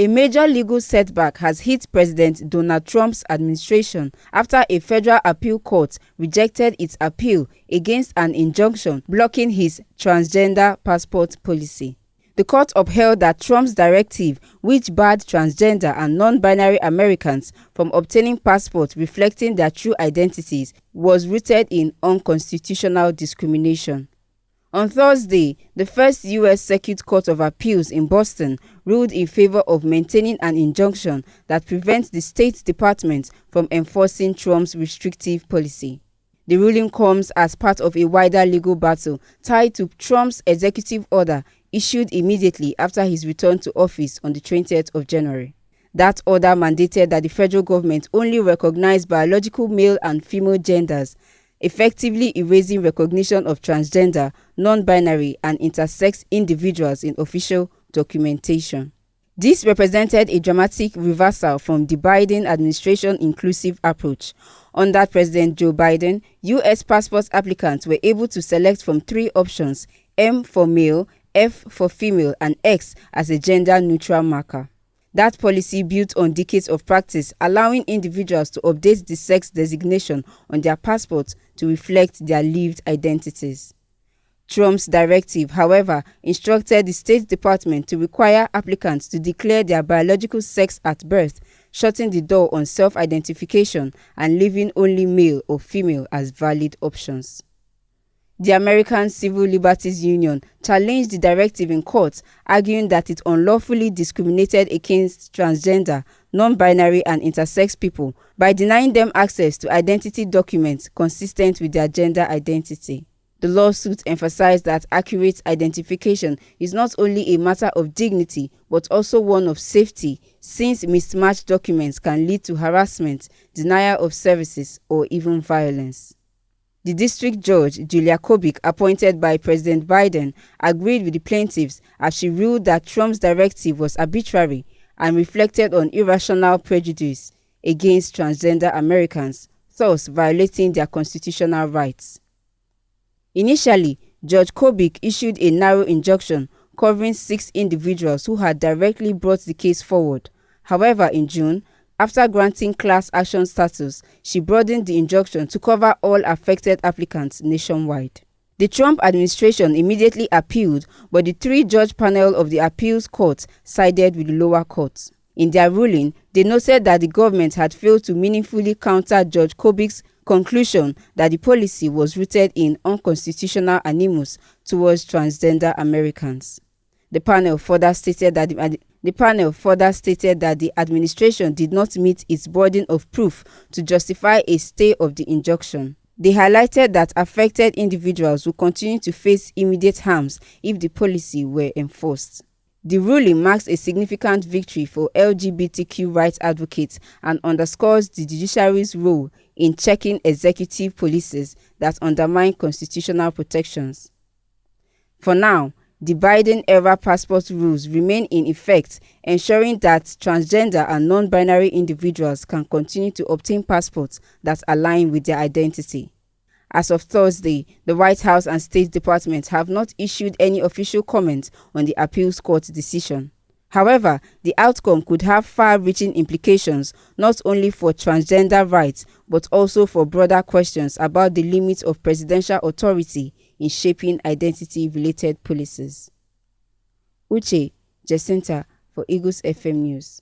A major legal setback has hit President Donald Trump's administration after a federal appeal court rejected its appeal against an injunction blocking his transgender passport policy. The court upheld that Trump's directive, which barred transgender and non-binary Americans from obtaining passports reflecting their true identities, was rooted in unconstitutional discrimination. On Thursday, the First U.S. Circuit Court of Appeals in Boston ruled in favor of maintaining an injunction that prevents the State Department from enforcing Trump's restrictive policy. The ruling comes as part of a wider legal battle tied to Trump's executive order issued immediately after his return to office on the 20th of January. That order mandated that the federal government only recognize biological male and female genders, effectively erasing recognition of transgender, non-binary, and intersex individuals in official documentation. This represented a dramatic reversal from the Biden administration's inclusive approach. Under President Joe Biden, U.S. passport applicants were able to select from 3 options: M for male, F for female, and X as a gender-neutral marker. That policy built on decades of practice, allowing individuals to update the sex designation on their passports to reflect their lived identities. Trump's directive, however, instructed the State Department to require applicants to declare their biological sex at birth, shutting the door on self-identification and leaving only male or female as valid options. The American Civil Liberties Union challenged the directive in court, arguing that it unlawfully discriminated against transgender, non-binary, and intersex people by denying them access to identity documents consistent with their gender identity. The lawsuit emphasized that accurate identification is not only a matter of dignity but also one of safety, since mismatched documents can lead to harassment, denial of services, or even violence. The district judge, Julia Kobik, appointed by President Biden, agreed with the plaintiffs as she ruled that Trump's directive was arbitrary and reflected on irrational prejudice against transgender Americans, thus violating their constitutional rights. Initially, Judge Kobik issued a narrow injunction covering 6 individuals who had directly brought the case forward. However, in June, after granting class action status, she broadened the injunction to cover all affected applicants nationwide. The Trump administration immediately appealed, but the 3-judge panel of the appeals court sided with the lower court. In their ruling, they noted that the government had failed to meaningfully counter Judge Kobik's conclusion that the policy was rooted in unconstitutional animus towards transgender Americans. The panel further stated that the administration did not meet its burden of proof to justify a stay of the injunction. They highlighted that affected individuals will continue to face immediate harms if the policy were enforced. The ruling marks a significant victory for LGBTQ rights advocates and underscores the judiciary's role in checking executive policies that undermine constitutional protections. For now, the Biden-era passport rules remain in effect, ensuring that transgender and non-binary individuals can continue to obtain passports that align with their identity. As of Thursday, the White House and State Department have not issued any official comment on the appeals court decision. However, the outcome could have far-reaching implications not only for transgender rights but also for broader questions about the limits of presidential authority in shaping identity-related policies. Uche Jacinta for Eagles FM News.